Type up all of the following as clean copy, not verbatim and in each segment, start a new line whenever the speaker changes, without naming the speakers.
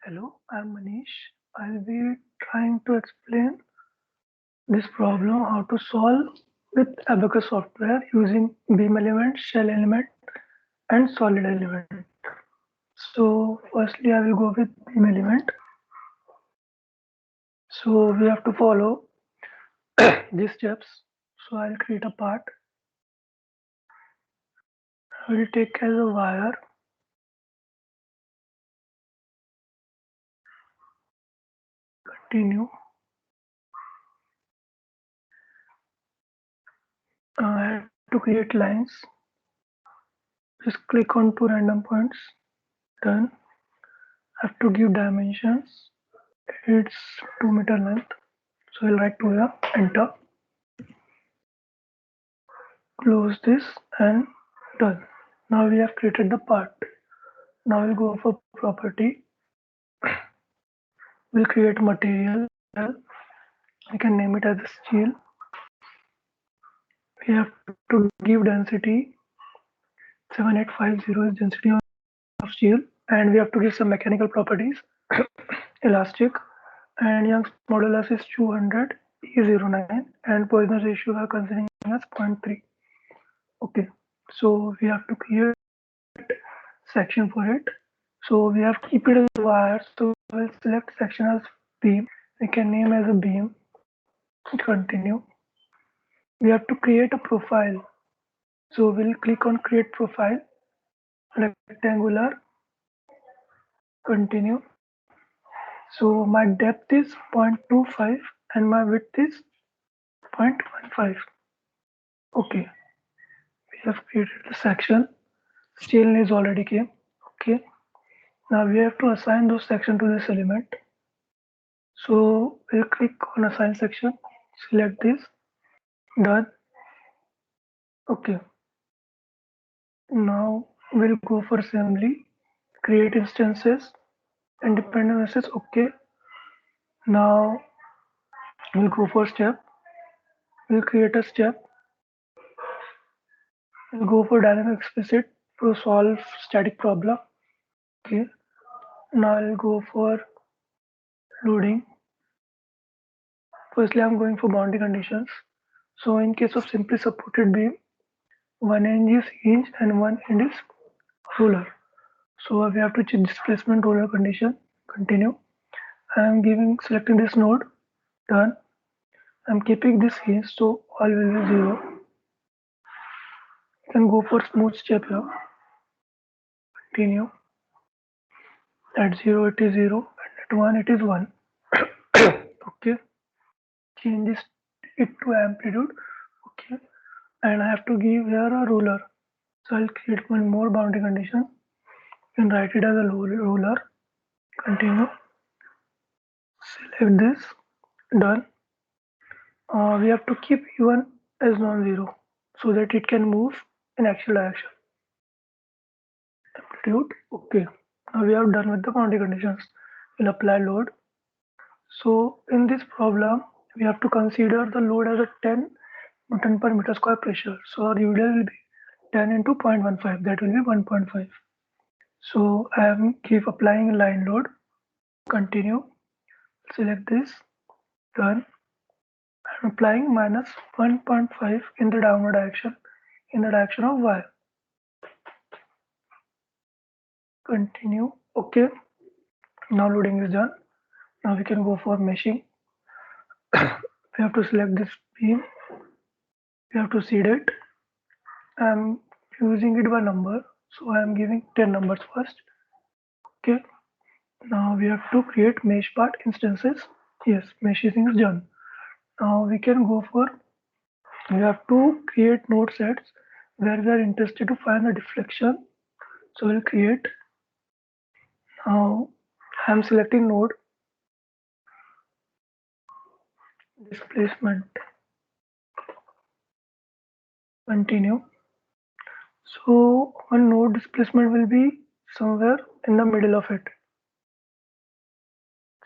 Hello, I'm Manish. I'll be trying to explain this problem how to solve with Abacus software using beam element, shell element, and solid element. So, firstly, I will go with beam element. So, we have to follow these steps. So, I'll create a part. I will take as a wire, continue. I have to create lines. Just click on two random points. Done. I have to give dimensions. It's 2 meter length. So I'll write to here, enter, close this and done. Now we have created the part. Now we'll go for property. We'll create material. We can name it as steel. We have to give density 7850 is density of steel, and we have to give some mechanical properties. Elastic and Young's modulus is 200 E09 and Poisson's ratio we are considering as 0.3. Okay, so we have to create section for it. So we have to keep it as a wire. So we'll select section as beam. We can name as a beam. Continue. We have to create a profile. So we'll click on create profile, rectangular, continue. So my depth is 0.25 and my width is 0.15. Okay, we have created the section. Steel is already came. Okay, now we have to assign those section to this element. So we'll click on assign section, select this, done. Okay, now we'll go for assembly, create instances, independent instances. Okay, now we'll go for step, we'll create a step, we'll go for dynamic explicit to solve static problem. Okay, now I'll go for loading. Firstly, I'm going for boundary conditions. So in case of simply supported beam, one end is hinge and one end is roller. So we have to check displacement roller condition. Continue. I am selecting this node. Done. I'm keeping this hinge so all will be 0. You can go for smooth step here. Continue. At 0 it is 0 and at 1 it is 1. Okay. Change this it to amplitude. Okay. And I have to give here a ruler. So I'll create one more boundary condition. You can write it as a ruler. Continue. Select this. Done. We have to keep u1 as non-zero so that it can move in actual direction. Amplitude. Okay. Now we are done with the boundary conditions. We'll apply load. So in this problem, we have to consider the load as a 10 Newton per meter square pressure. So our UDL will be 10 into 0.15. That will be 1.5. So I am keep applying line load. Continue. Select this. Done. I'm applying minus 1.5 in the downward direction, in the direction of y. Continue. Okay. Now loading is done. Now we can go for meshing. We have to select this beam. We have to seed it. I'm using it by number. So I am giving 10 numbers first. Okay. Now we have to create mesh part instances. Yes, meshing is done. Now we can go for, we have to create node sets where we are interested to find the deflection. So we'll create. Now I'm selecting node displacement. Continue. So one node displacement will be somewhere in the middle of it.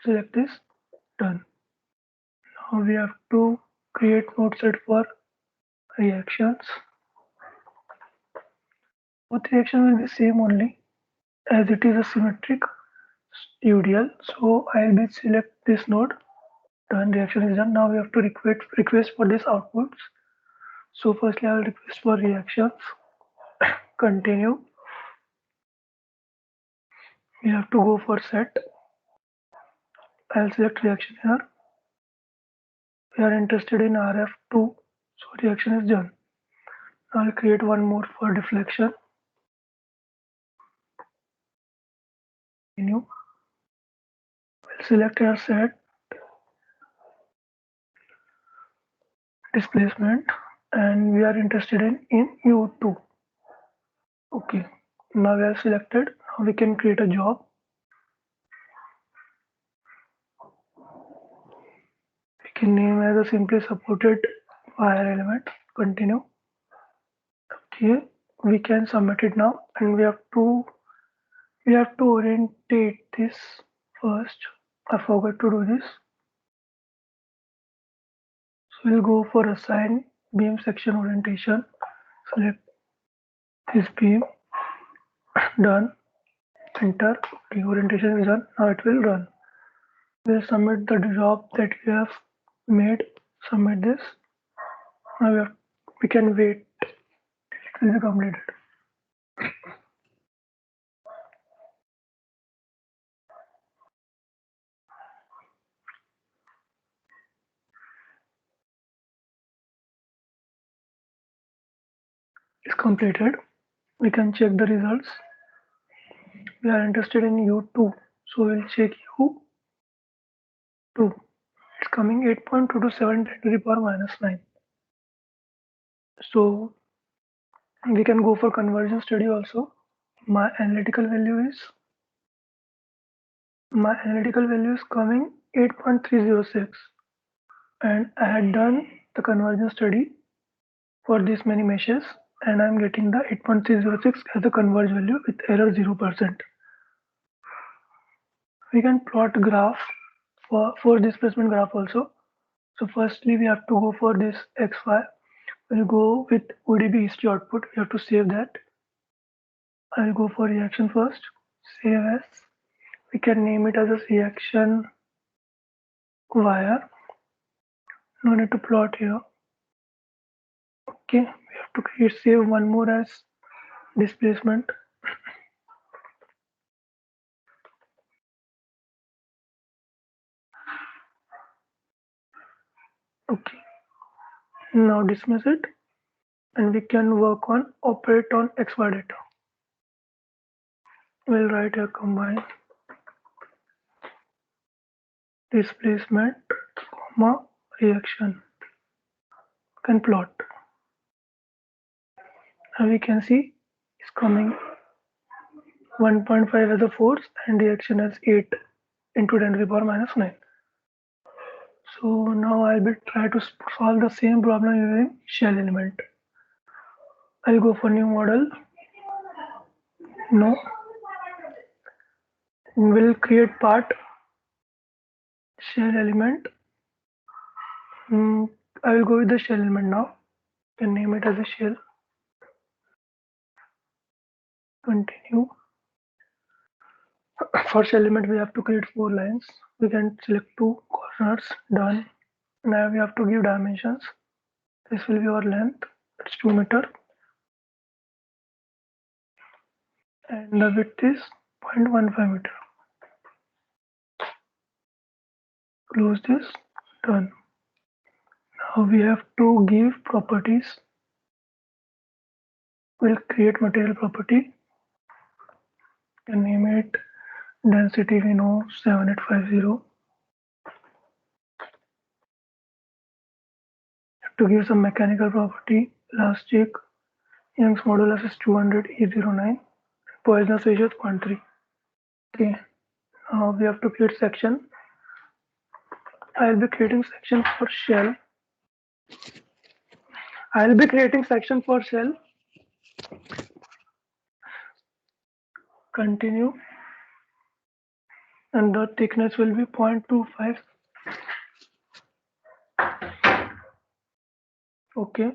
Select this. Done. Now we have to create node set for reactions. Both reaction will be same only as it is a symmetric. UDL. So I'll be select this node. Done. Reaction is done. Now we have to request for this outputs. So firstly, I will request for reactions. Continue. We have to go for set. I'll select reaction here. We are interested in RF2, so reaction is done. I'll create one more for deflection. Continue. We'll select our set, displacement, and we are interested in U2. Okay, now we are selected. Now we can create a job. We can name as a simply supported wire element. Continue. Okay, we can submit it now, and we have to orientate this first. I forgot to do this. So we'll go for assign beam section orientation. Select this beam. Done. Enter. Okay, orientation is done. Now it will run. We'll submit the job that we have made. Submit this. Now we can wait till it will be completed. It's completed. We can check the results. We are interested in U2, so we'll check U2. It's coming 8.227 10 to the power minus 9. So we can go for conversion study also. My analytical value is coming 8.306, and I had done the conversion study for this many meshes, and I'm getting the 8.306 as the converge value with error 0%. We can plot graph for displacement graph also. So firstly, we have to go for this XY. We'll go with ODB history output. We have to save that. I'll go for reaction first. Save as. We can name it as a reaction wire. No need to plot here. Okay, we have to save one more as displacement. Okay, now dismiss it, and we can work on operate on XY data. We'll write here combine displacement, comma, reaction. Can plot. And we can see it's coming 1.5 as a force and reaction as 8 into 10 to the power minus 9. So now I'll be try to solve the same problem using shell element. I'll go for new model. No. We'll create part shell element. I will go with the shell element now. You can name it as a shell. Continue. For shell element, we have to create 4 lines. We can select 2 corners. Done. Now we have to give dimensions. This will be our length. It's 2 meters. And the width is 0.15 meter. Close this. Done. Now we have to give properties. We'll create material property. Can name it density, we know 7850. Have to give some mechanical property. Elastic, Young's modulus is 200 E09. Poisson's ratio is 0.3. Okay. Now we have to create section. I'll be creating section for shell. Continue. And the thickness will be 0.25. Okay.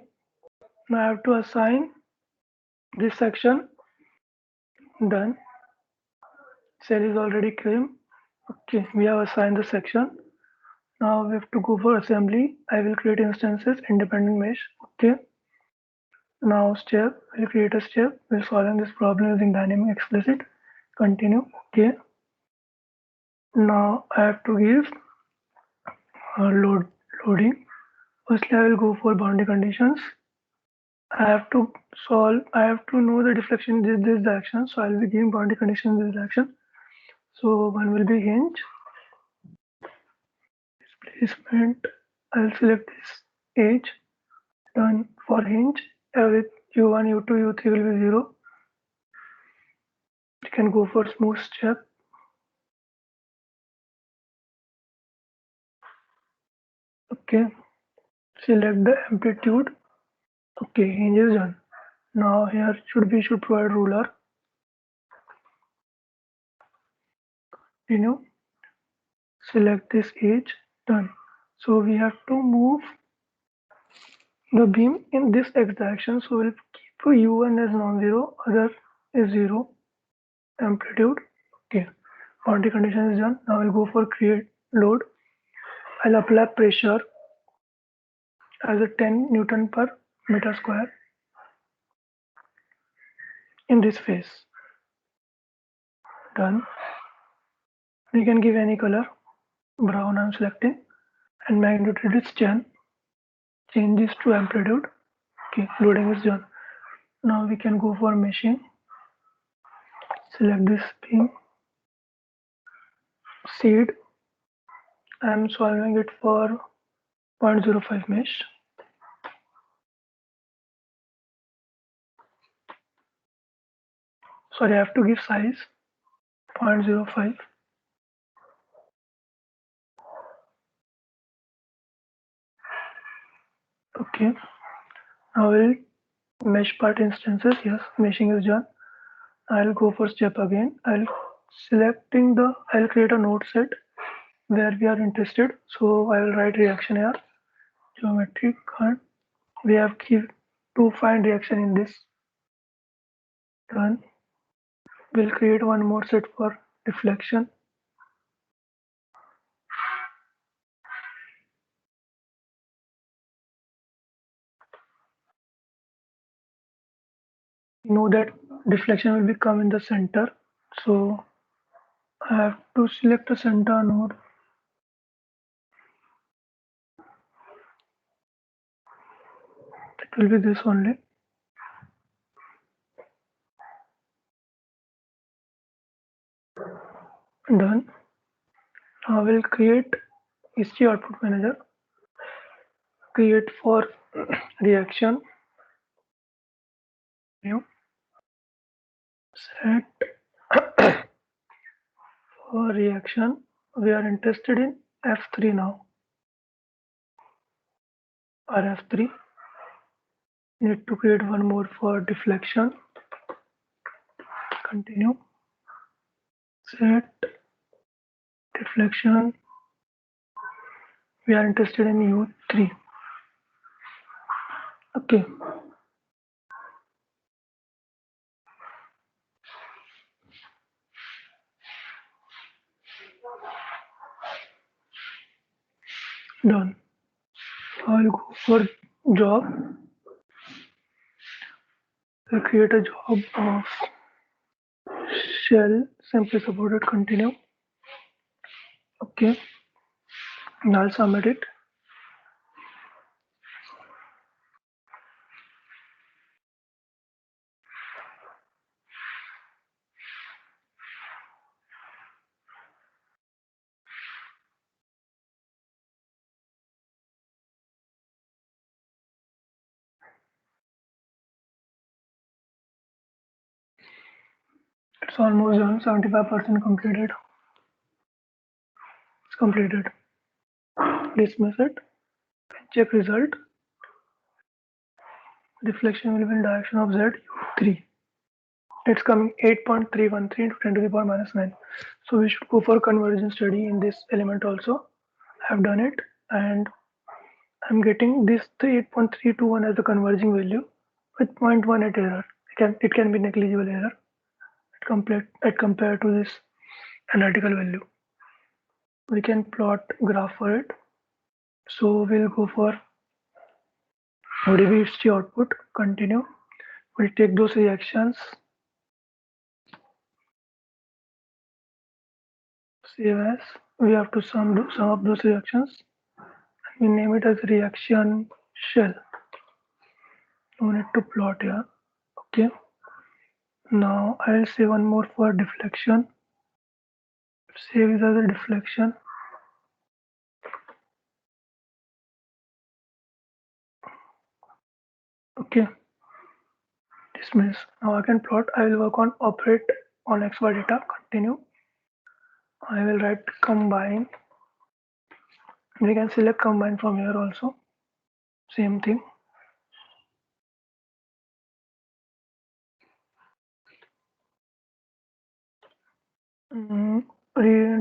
Now I have to assign this section. Done. cell is already cream. Okay, we have assigned the section. Now we have to go for assembly. I will create instances, independent mesh. Okay. Now step, we'll create a step. We're solving this problem using dynamic explicit. Continue. Okay. Now I have to give loading. Firstly, I will go for boundary conditions. I have to know the deflection in this direction. So I'll be giving boundary conditions in this direction. So one will be hinge. Displacement. I'll select this edge. Done for hinge. With u1, u2, u3 will be 0. You can go for smooth step. Okay. Select the amplitude. Okay, hinge is done. Now here should provide ruler. Continue. Select this edge. Done. So we have to move the beam in this x direction. So we'll keep u1 as non-zero, other is 0. Amplitude. Okay. Boundary condition is done. Now I'll go for create load. I'll apply pressure as a 10 Newton per meter square in this phase. Done. We can give any color. Brown I'm selecting, and magnitude is 10. Change this to amplitude. Okay, loading is done. Now we can go for meshing. Select this beam. Seed. I'm solving it for 0.05 mesh. Sorry, I have to give size 0.05. Okay. Now we'll mesh part instances. Yes, meshing is done. I'll go for step again. I'll create a node set where we are interested. So I will write reaction here. Geometric and we have to find reaction in this. Done. We'll create one more set for deflection. Know that deflection will become in the center. So I have to select a center node. It will be this only. Done. Now we'll create history output manager. Create for reaction. New. Set for reaction. We are interested in F3 now. Or F3. Need to create one more for deflection. Continue. Set deflection. We are interested in U3. Okay. Done. I'll go for job. I'll create a job of shell simply supported. Continue. Okay. Now I'll submit it. It's almost done. 75% completed. It's completed. Dismiss it. Check result. Deflection will be in direction of Z3. It's coming 8.313 into 10 to the power minus 9. So we should go for conversion study in this element also. I have done it and I'm getting this 8.321 as the converging value with 0.18 error. It can be negligible error compared to this analytical value. We can plot graph for it. So we'll go for ODB output, continue. We'll take those reactions, save as. We have to sum up those reactions. We name it as reaction shell. No need to plot here. Okay. Now I'll say one more for deflection. Save it as a deflection. Okay. Dismiss. Now I can plot. I will work on operate on XY data. Continue. I will write combine. We can select combine from here also. Same thing.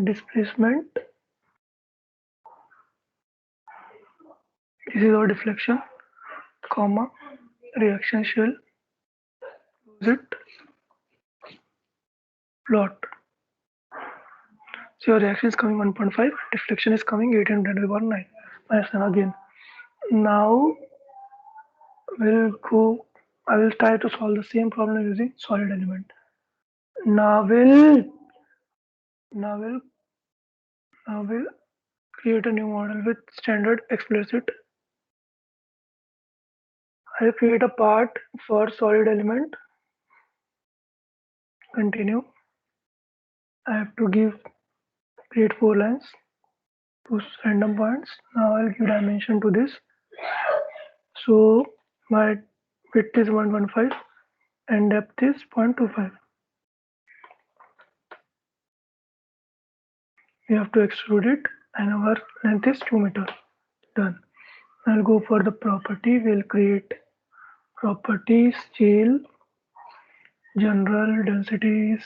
Displacement. This is our deflection, comma, reaction shell, use it, plot. So your reaction is coming 1.5, deflection is coming 810^9 minus 9 again. Now we'll go, I will try to solve the same problem using solid element. Now we'll create a new model with standard explicit. I'll create a part for solid element. Continue. I have to create 4 lines, 2 random points. Now I'll give dimension to this. So my width is 115 and depth is 0.25. We have to extrude it and our length is 2 meters. Done. I'll go for the property. We'll create property scale general density is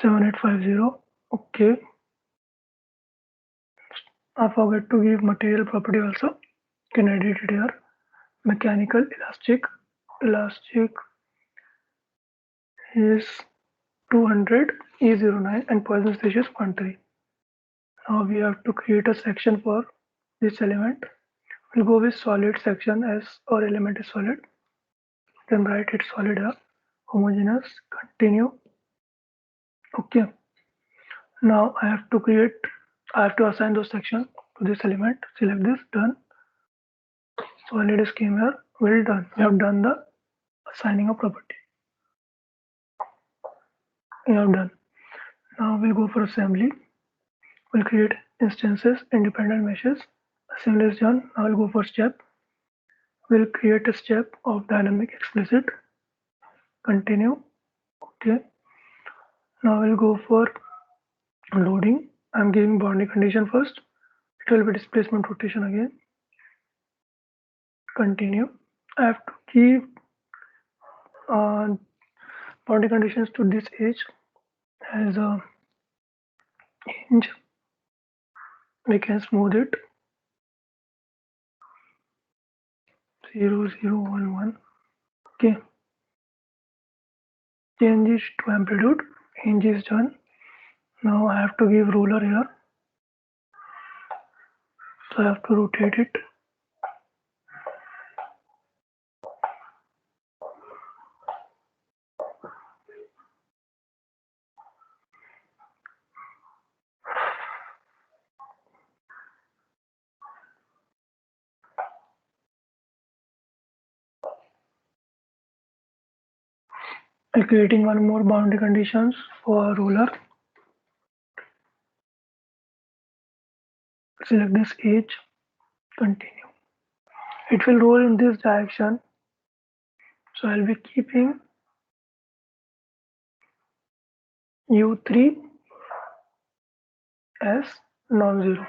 7850. Okay. I forgot to give material property also. You can edit it here. Mechanical elastic is 200 E09 and Poisson's ratio is 0.3. Now we have to create a section for this element. We'll go with solid section as our element is solid. Then write it solid here. Homogeneous. Continue. Okay. Now I have to assign those sections to this element. Select this. Done. Solid is came here. Well done. We have done the assigning of property. We have done. Now we'll go for assembly. We'll create instances, independent meshes. Assembly is done. Now we'll go for step. We'll create a step of dynamic explicit. Continue. Okay. Now we'll go for loading. I'm giving boundary condition first. It will be displacement rotation again. Continue. I have to give boundary conditions to this edge as a hinge. We can smooth it. 0, 0, 1, 1. Okay. Change it to amplitude. Hinge is done. Now I have to give ruler here. So I have to rotate it. I'm creating one more boundary conditions for ruler. Select this edge. Continue. It will roll in this direction. So I'll be keeping U3 as non-zero.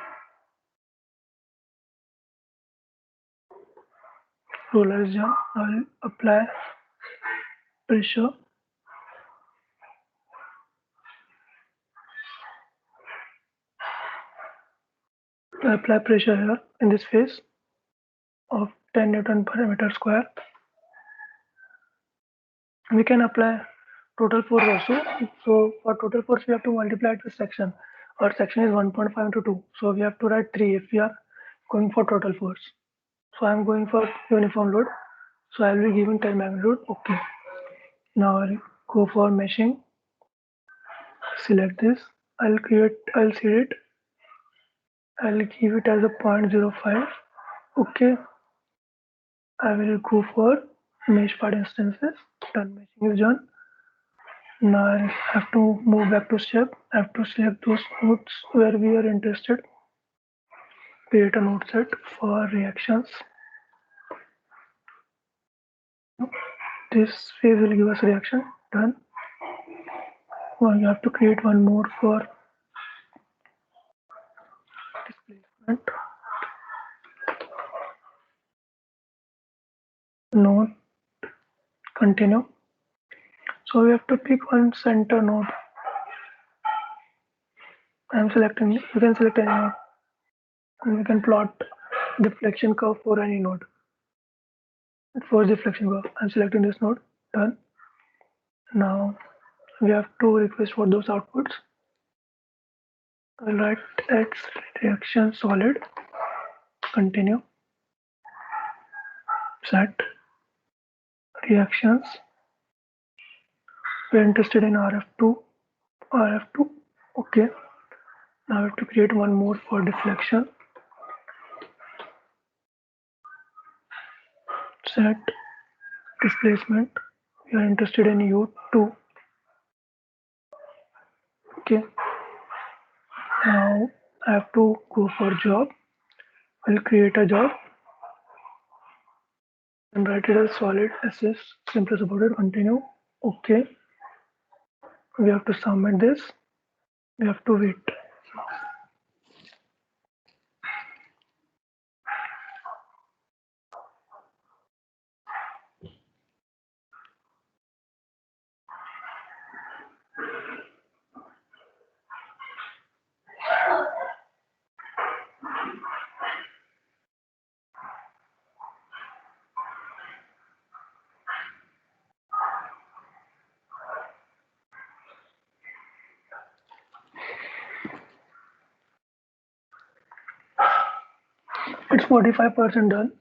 Roller is done. I'll apply pressure. I apply pressure here in this phase of 10 Newton per meter square. We can apply total force also. So for total force, we have to multiply it with section. Our section is 1.5 into 2. So we have to write 3 if we are going for total force. So I'm going for uniform load. So I will be giving 10 magnitude. Okay. Now I'll go for meshing. Select this. I'll see it. I'll give it as a 0.05. Okay. I will go for mesh part instances. Done meshing is done. Now I have to move back to step. I have to select those nodes where we are interested. Create a node set for reactions. This phase will give us reaction. Done. Well, you have to create one more for displacement. Node. Continue. So we have to pick one center node. I'm selecting. You can select any node, and we can plot deflection curve for any node. For deflection curve, I'm selecting this node. Done. Now we have to request for those outputs. I'll write X reaction solid. Continue. Set reactions. We're interested in RF2. RF2. Okay. Now I have to create one more for deflection. Set displacement. We are interested in U2. Okay. Now I have to go for job. I'll create a job and write it as solid SS simply supported. Continue. Okay. We have to submit this. We have to wait. It's 45% done.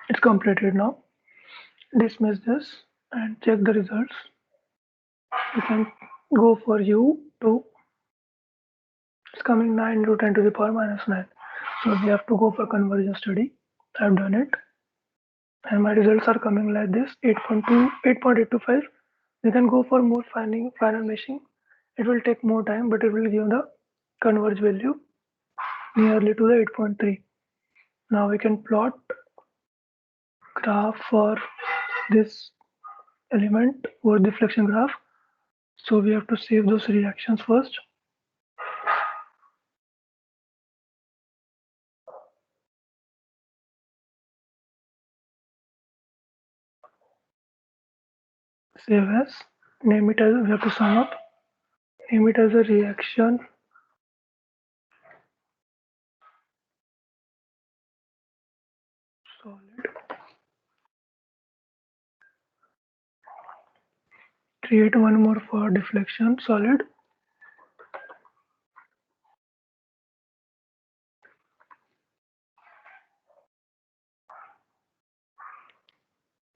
It's completed now. Dismiss this and check the results. You can go for U2. It's coming 9 into 10 to the power minus 9. So we have to go for conversion study. I've done it. And my results are coming like this 8.2, 8.825. We can go for more final meshing. It will take more time, but it will give the converge value nearly to the 8.3. Now we can plot graph for this element or deflection graph. So we have to save those reactions first. Save as, name it as, we have to sum up, name it as a reaction solid. Create one more for deflection solid.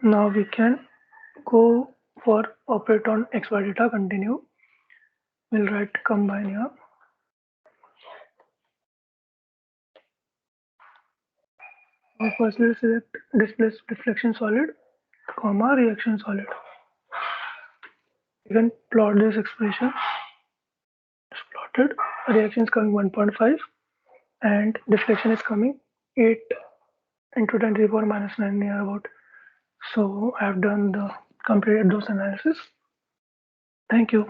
Now we can go for operate on XY data. Continue. We'll write combine here. Now first we'll select displace deflection solid, comma reaction solid. You can plot this expression. It's plotted. Reaction is coming 1.5 and deflection is coming 8 into 10 to the power minus 9 near about. So I have done the completed those analysis. Thank you.